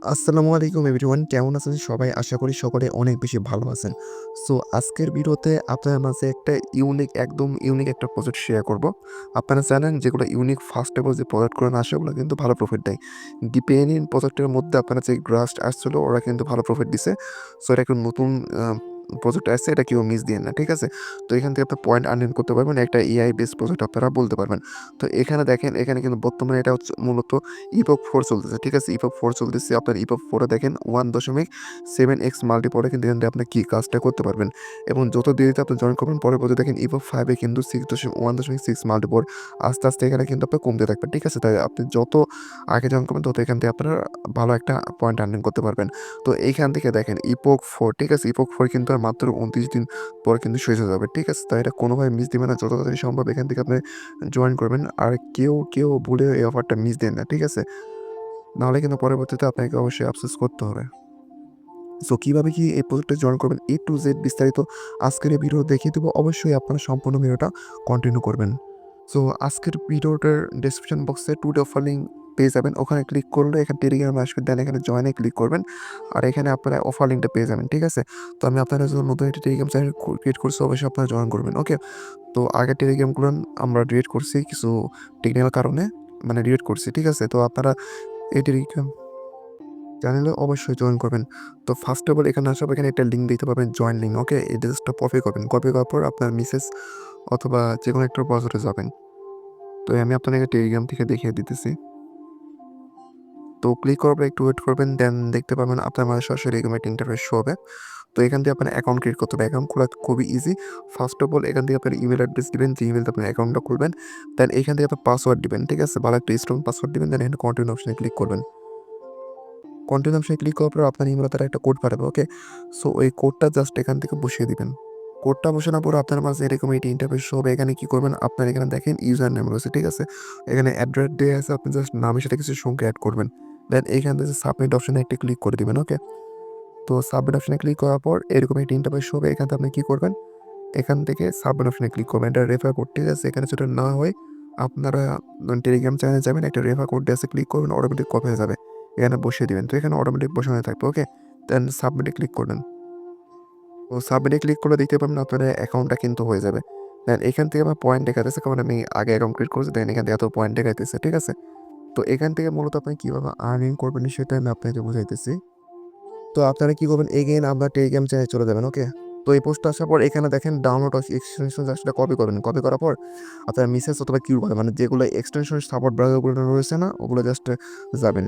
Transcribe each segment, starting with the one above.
আসসালামু আলাইকুম এভরিওয়ান, কেমন আছেন সবাই? আশা করি সকলে অনেক বেশি ভালো আছেন। সো আজকের ভিডিওতে আপনাদের মাঝে একটা একদম ইউনিক একটা প্রজেক্ট শেয়ার করব। আপনারা জানেন যেগুলো ইউনিক ফাস্টেবল যে প্রজেক্টগুলো আসে ওগুলো কিন্তু ভালো প্রফিট দেয়। ডিপিএনইন প্রজেক্টের মধ্যে আপনারা যে গ্রাস্ট আসছিল ওরা কিন্তু ভালো প্রফিট দিছে। সো এটা একটা নতুন প্রজেক্ট আসছে, এটা কেউ মিস দিয়েন না, ঠিক আছে? তো এখান থেকে আপনার পয়েন্ট আর্নিং করতে পারবেন, একটা এআই বেসড প্রজেক্ট আপনারা বলতে পারবেন। তো এখানে দেখেন, এখানে কিন্তু বর্তমানে এটা হচ্ছে মূলত ইপক 4 চলতেছে, ঠিক আছে? ইপক 4 চলতেছে। আপনার ইপক 4 এ দেখেন 1.7x মাল্টিপলে কিন্তু এখান থেকে আপনি কি কাজটা করতে পারবেন এবং যত দেরিতে আপনি জয়েন করবেন পরবর্তী দেখেন ইপক 5 এ কিন্তু 1.6 মাল্টিপল আস্তে আস্তে এখানে কিন্তু আপনার কমতে থাকবে, ঠিক আছে? তাই আপনি যত আগে জয়েন করবেন তত এখান থেকে আপনারা ভালো একটা পয়েন্ট আর্নিং করতে পারবেন। তো এইখান থেকে দেখেন ইপক 4, ঠিক আছে? ইপক 4 কিন্তু আর মাত্র 29 দিন পর কিন্তু শেষ হয়ে যাবে, ঠিক আছে? তাই এটা কোনোভাবে মিস দিবেন না, যত তাড়াতাড়ি সম্ভব এখান থেকে আপনি জয়েন করবেন। আর কেউ ভুলে এই অফারটা মিস দেন না, ঠিক আছে? নাহলে কিন্তু পরবর্তীতে আপনাকে অবশ্যই আফসোস করতে হবে। সো কীভাবে কি এই প্রজেক্টে জয়েন করবেন A to Z বিস্তারিত আজকের এই ভিডিও দেখিয়ে দেবো। অবশ্যই আপনারা সম্পূর্ণ ভিডিওটা কন্টিনিউ করবেন। সো আজকের ভিডিওটার ডেসক্রিপশন বক্সে 2 অফার লিঙ্ক পেয়ে যাবেন। ওখানে ক্লিক করলে এখানে টেলিগ্রামে আসবে, দেন এখানে জয়েনে ক্লিক করবেন। আর এখানে আপনারা অফার লিঙ্কটা পেয়ে যাবেন, ঠিক আছে? তো আমি আপনাদের জন্য নতুন একটি টেলিগ্রাম চ্যানেল ক্রিয়েট করছি, অবশ্যই আপনারা জয়েন করবেন, ওকে? তো আগের টেলিগ্রামগুলো আমরা ডিলিট করছি কিছু টেকনিক্যাল কারণে, মানে ডিলিট করছি, ঠিক আছে? তো আপনারা এই টেলিগ্রাম চ্যানেলে অবশ্যই জয়েন করবেন। তো ফার্স্ট অফ অল এখানে আসার এখানে একটা লিঙ্ক দিতে পারবেন, জয়েন লিঙ্ক, ওকে? এই জাস্টটা কপি করবেন, কপি করার পর আপনার মেসেজ অথবা যে কোনো একটা ব্রাউজারে যাবেন। তো আমি আপনাকে টেলিগ্রাম থেকে দেখিয়ে দিতেছি। তো ক্লিক করার পর একটু ওয়েট করবেন, দেন দেখতে পাবেন আপনার মানে সরাসরি এরকম একটা ইন্টারফেস শো হবে। তো এখান থেকে আপনার অ্যাকাউন্ট ক্রিয়েট করতে হবে। অ্যাকাউন্ট খোলা খুবই ইজি। ফার্স্ট অফ অল এখান থেকে আপনার ইমেল অ্যাড্রেস দিবেন, যে ইমেলতে আপনার অ্যাকাউন্টটা খুলবেন। দেন এখান থেকে আপনার পাসওয়ার্ড দিবেন, ঠিক আছে? ভালো একটা স্ট্রং পাসওয়ার্ড দিবেন, দেন এখানে কন্টিনিউ অপশনে ক্লিক করবেন। কন্টিনিউ অপশনে ক্লিক করার পর আপনার ইমেলে তারা একটা কোড পাঠাবে, ওকে? সো ওই কোডটা জাস্ট এখান থেকে বসিয়ে দিবেন। কোডটা বসানোর পর আপনার মাঝে এরকম একটি ইন্টারফেস শো হবে। এখানে কি করবেন, আপনার এখানে দেখেন ইউজার নেম রয়েছে, ঠিক আছে? এখানে অ্যাড্রেস দেওয়া আছে, আপনি জাস্ট নামের সাথে কিছু সংখ্যা অ্যাড করবেন। দেন এইখান থেকে সাবমিট অপশনে একটা ক্লিক করে দিবেন, ওকে? তো সাবমিট অপশনে ক্লিক করার পর এরকম একটি ইন্টারফেস শো হবে। এখান থেকে আপনি কি করবেন, এখান থেকে সাবমিট অপশনে ক্লিক করবেন। এটা রেফার কোড, ঠিক আছে? এখানে সেটা না হয় আপনারা টেলিগ্রাম চ্যানেলে যাবেন, একটা রেফার কোড আছে, ক্লিক করবেন, অটোমেটিক কপি হয়ে যাবে। এখানে বসিয়ে দিবেন। তো এখানে অটোমেটিক বসানো থাকবে, ওকে? দেন সাবমিটে ক্লিক করবেন। তো সাবমিটে ক্লিক করলে দেখতে পাবেন আপনার অ্যাকাউন্টটা কিন্তু হয়ে যাবে। দেন এখান থেকে আমার পয়েন্ট দেখাতেছে, কারণ আমি আগে অ্যাকাউন্ট ক্রিয়েট করেছি, দেন এখান থেকে এত পয়েন্ট দেখাইতেছে, ঠিক আছে? তো এখান থেকে মূলত আপনি কীভাবে আর্নিং করবেন সেটা আমি আপনাকে বুঝাইতেছি। তো আপনারা কি করবেন, এগেইন আপনার টেলিগ্রাম চ্যানেলে চলে যাবেন, ওকে? তো এই পোস্টটা আসার পর এখানে দেখেন ডাউনলোড এক্সটেনশন, সেটা কপি করবেন। কপি করার পর আপনার মেসেজ অথবা কিউ বলে, মানে যেগুলো এক্সটেনশন সাপোর্ট ব্রাউজারগুলো রয়েছে না, ওগুলো জাস্ট যাবেন।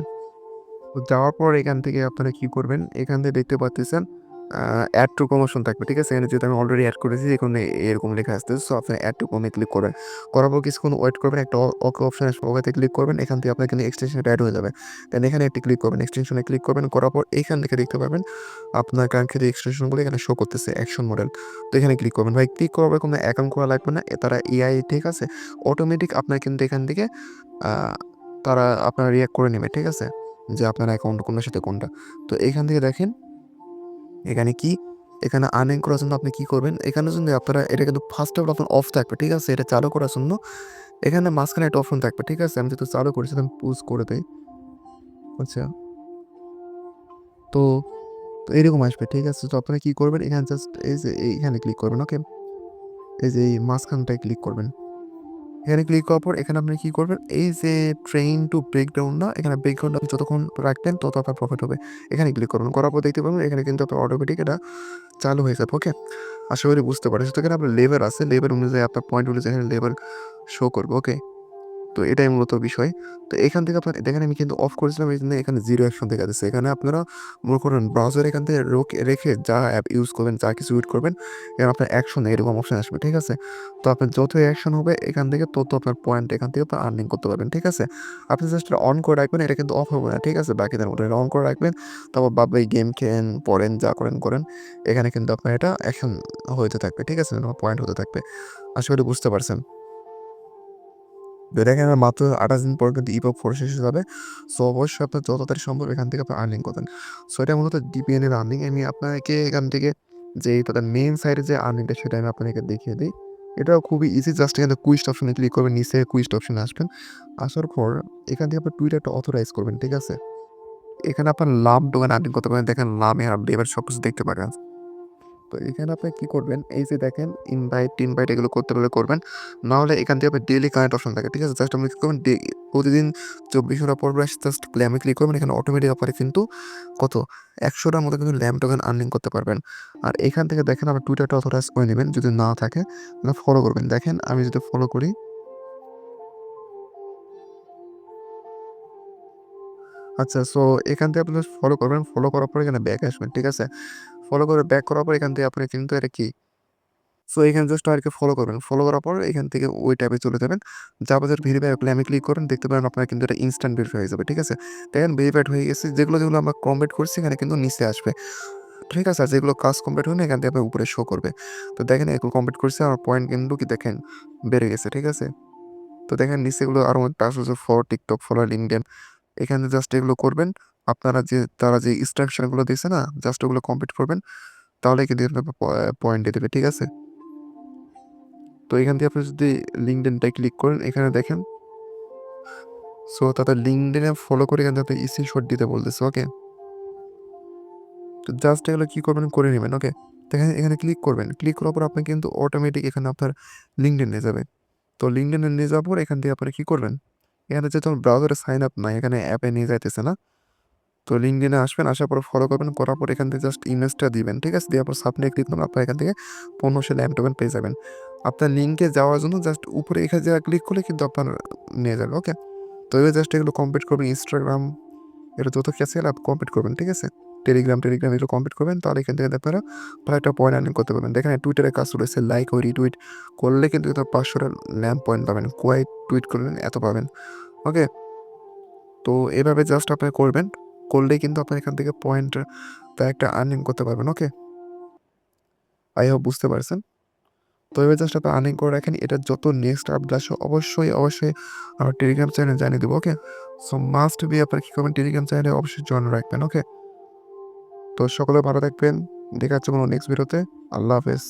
তো যাওয়ার পর এখান থেকে আপনারা কি করবেন, এখান থেকে দেখতে পাচ্ছেন অ্যাড টু প্রমোশন থাকবে, ঠিক আছে? এখানে যেহেতু আমি অলরেডি অ্যাড করেছি, এখানে এরকম লেখা আসতেছে। সো আপনি অ্যাড টু প্রমে ক্লিক করবেন। করার পর কিছুক্ষণ ওয়েট করবেন, একটা ওকে অপশন আসবে, ওকেতে ক্লিক করবেন। এখান থেকে আপনার কিন্তু এক্সটেনশনটা অ্যাড হয়ে যাবে। দেন এখানে একটি ক্লিক করবেন, এক্সটেনশনে ক্লিক করবেন। করার পর এইখান থেকে দেখতে পাবেন আপনার কাঙ্ক্ষিত এক্সটেনশনগুলো এখানে শো করতেছে, অ্যাকশন মডেল। তো এখানে ক্লিক করবেন। ভাই ক্লিক করার পর কোনো অ্যাকাউন্ট করা লাগবে না, তারা এআই, ঠিক আছে? অটোমেটিক আপনার কিন্তু এখান থেকে তারা আপনার রিঅ্যাক্ট করে নেবে, ঠিক আছে? যে আপনার অ্যাকাউন্ট কোনটার সাথে কোনটা। তো এখান থেকে দেখেন এখানে কি, এখানে আর্নিং করার জন্য আপনি কি করবেন, এখানে জন্য আপনারা এটা কিন্তু ফার্স্ট অফ অল আপনার অফ থাকবে, ঠিক আছে? এটা চালু করার জন্য এখানে মাঝখানে একটা অপশন থাকবে, ঠিক আছে? আমি যেহেতু চালু করেছি আমি পুশ করে দেই, আচ্ছা? তো তো এরকম আসবে, ঠিক আছে? তো আপনারা কি করবেন, এখানে জাস্ট এই যে এইখানে ক্লিক করবেন, ওকে? এই যে এই মাঝখানটায় ক্লিক করবেন। এখানে ক্লিক করার পর এখানে আপনি কি করবেন, এই যে ট্রেইন টু ব্রেকডাউন, না, এখানে ব্রেকডাউন আপনি যতক্ষণ রাখবেন তত আপনার প্রফিট হবে। এখানে ক্লিক করবেন। করার পর দেখতে পাবেন এখানে কিন্তু আপনার অটোমেটিক এটা চালু হয়ে যাবে, ওকে? আশা করি বুঝতে পারছেন। তো এখানে আপনার লেবার আছে, লেবার অনুযায়ী আপনার পয়েন্ট অনুযায়ী এখানে লেবার শো করবে, ওকে? তো এটাই মূলত বিষয়। তো এখান থেকে আপনার দেখেন আমি কিন্তু অফ করেছিলাম, এইজন্য এখানে 0 অ্যাকশন দেখা যাচ্ছে। এখানে আপনারা মনে করেন ব্রাউজার এখান থেকে রেখে যা অ্যাপ ইউজ করবেন, যা কিছু ইউজ করবেন, এখানে আপনার অ্যাকশন এরকম অপশন আসবে, ঠিক আছে? তো আপনার যত অ্যাকশন হবে এখান থেকে তত আপনার পয়েন্ট এখান থেকে আপনার আর্নিং করতে পারবেন, ঠিক আছে? আপনি জাস্ট এটা অন করে রাখবেন, এটা কিন্তু অফ হবে না, ঠিক আছে? বাকিদের মতো এটা অন করে রাখবেন। তারপর বাদবাকি গেম খেলেন, পড়েন, যা করেন। এখানে কিন্তু আপনার এটা অ্যাকশন হতে থাকবে, ঠিক আছে? পয়েন্ট হতে থাকবে। আশা করি বুঝতে পারছেন। দেখেন আর মাত্র 28 দিন পর কিন্তু ইপক 4 শেষ হয়ে যাবে। সো অবশ্যই আপনার যত তাড়াতাড়ি সম্ভব এখান থেকে আপনি আর্নিং করবেন। সো এটা মূলত ডিপিএন এর আর্নিং। আমি আপনাকে এখান থেকে যে তাদের মেইন সাইডে যে আর্নিংটা সেটা আমি আপনাকে দেখিয়ে দিই। এটাও খুবই ইজি, জাস্ট এখানে কুইস্ট অপশনে ক্লিক করবেন, নিচে কুইস্ট অপশনে আসবেন। আসার পর এখান থেকে আপনি টুইটারটা অথরাইজ করবেন, ঠিক আছে? এখানে আপনার লাম টোকেন আর্নিং করতে পারেন। দেখেন লামে আপনি এবার সবকিছু দেখতে পারেন। তো এখানে আপনি কি করবেন, এই যে দেখেন ইনভাইট এগুলো করতে পারলে করবেন। না হলে এখান থেকে আপনার ডেইলি কানেক্ট অপশন থাকে, ঠিক আছে? জাস্ট আপনি কি করবেন, প্রতিদিন 24 ঘন্টা পর পর জাস্ট ক্লেমে ক্লিক করবেন। এখানে অটোমেটিক আপনার কিন্তু কত 100টার মতো কিন্তু ল্যাম টোকেন আর্নিং করতে পারবেন। আর এখান থেকে দেখেন আপনার টুইটারটা অথরাইজ করে নেবেন, যদি না থাকে ফলো করবেন। দেখেন আমি যদি ফলো করি, আচ্ছা, সো এখান থেকে আপনি জাস্ট ফলো করবেন। ফলো করার পর এখানে ব্যাক আসবেন, ঠিক আছে? ফলো করে ব্যাক করার পর এখান থেকে আপনি কিন্তু এটা কি, সো এখানে জাস্ট আরকি ফলো করবেন। ফলো করার পর এখান থেকে ওই ট্যাবে চলে যাবেন। যাওয়ার পর ভেরিফাই ক্লেমে ক্লিক করবেন। দেখতে পারেন আপনার কিন্তু এটা ইনস্ট্যান্ট ভেরিফাই হয়ে যাবে, ঠিক আছে? দেখেন ভেরিফাইড হয়ে গেছে। যেগুলো আমরা কমপ্লিট করছি এখানে কিন্তু নিচে আসবে, ঠিক আছে? আর যেগুলো কাজ কমপ্লিট হয়নি এখান থেকে আপনার উপরে শো করবে। তো দেখেন এগুলো কমপ্লিট করছে, আমার পয়েন্ট কিন্তু কি দেখেন বেড়ে গেছে, ঠিক আছে? তো দেখেন নিচে এগুলো আরও টাস্ক হচ্ছে ফর টিকটক, ফলো লিঙ্কডইন। এখানে জাস্ট এগুলো করবেন। আপনারা তারা যে ইনস্ট্রাকশনগুলো দিয়েছে না, জাস্ট ওগুলো কমপ্লিট করবেন। তাহলে কিন্তু আপনার পয়েন্ট দিয়ে দেবে, ঠিক আছে? তো এখান থেকে আপনি যদি লিঙ্কডইনটায় ক্লিক করেন, এখানে দেখেন, সো তাদের লিঙ্কডইনে ফলো করে এখান থেকে আপনি স্ক্রিনশট দিতে বলতেছে, ওকে? তো জাস্ট এগুলো কী করবেন, করে নেবেন, ওকে? দেখেন এখানে ক্লিক করবেন। ক্লিক করার পর আপনি কিন্তু অটোমেটিক এখানে আপনার লিঙ্কডইন নিয়ে যাবে। তো লিঙ্কডইনে নিয়ে যাওয়ার পর এখান থেকে আপনারা কী করবেন, এখানে যেহেতু আমার ব্রাউজারে সাইন আপ নাই, এখানে অ্যাপে নিয়ে যাইতেছে না। তো লিঙ্কডইনে আসবেন, আসার পর ফলো করবেন, করার পর এখান থেকে জাস্ট ইমেজটা দিবেন, ঠিক আছে? দেওয়ার পর সাবমিটে ক্লিক করবেন, আপনার এখান থেকে 1500 ল্যাম টোকেন পেয়ে যাবেন। আপনার লিঙ্কে যাওয়ার জন্য জাস্ট উপরে এখানে যা ক্লিক করলে কিন্তু আপনার নিয়ে যাবে, ওকে? তো এবার জাস্ট এগুলো কমপ্লিট করবেন। ইনস্টাগ্রাম, এটা যত কিছু আছে কমপ্লিট করবেন, ঠিক আছে? টেলিগ্রাম এগুলো কমপ্লিট করবেন। তাহলে এখান থেকে আপনারা ভালো একটা পয়েন্ট আর্নিং করতে পারবেন। দেখেন টুইটারে কাজ রয়েছে, লাইক ও রিটুইট করলে কিন্তু 500টা ল্যাম্প পয়েন্ট পাবেন। কয় টুইট করবেন এত পাবেন, ওকে? তো এভাবে জাস্ট আপনি করবেন, করলেই কিন্তু আপনার এখান থেকে পয়েন্ট তা একটা আর্নিং করতে পারবেন, ওকে? আই হোপ বুঝতে পারছেন। তো এবার জাস্ট আপনি আর্নিং করে রাখেন। এটা যত নেক্সট আপডেট আসে অবশ্যই আমার টেলিগ্রাম চ্যানেলে জানিয়ে দেবো, ওকে? সো মাস্ট বি আপনার কী করবেন, টেলিগ্রাম চ্যানেলে অবশ্যই জয়েন রাখবেন, ওকে? তো সকলে ভালো থাকবেন। দেখা হচ্ছে কোনো নেক্সট ভিডিওতে। আল্লাহ হাফেজ।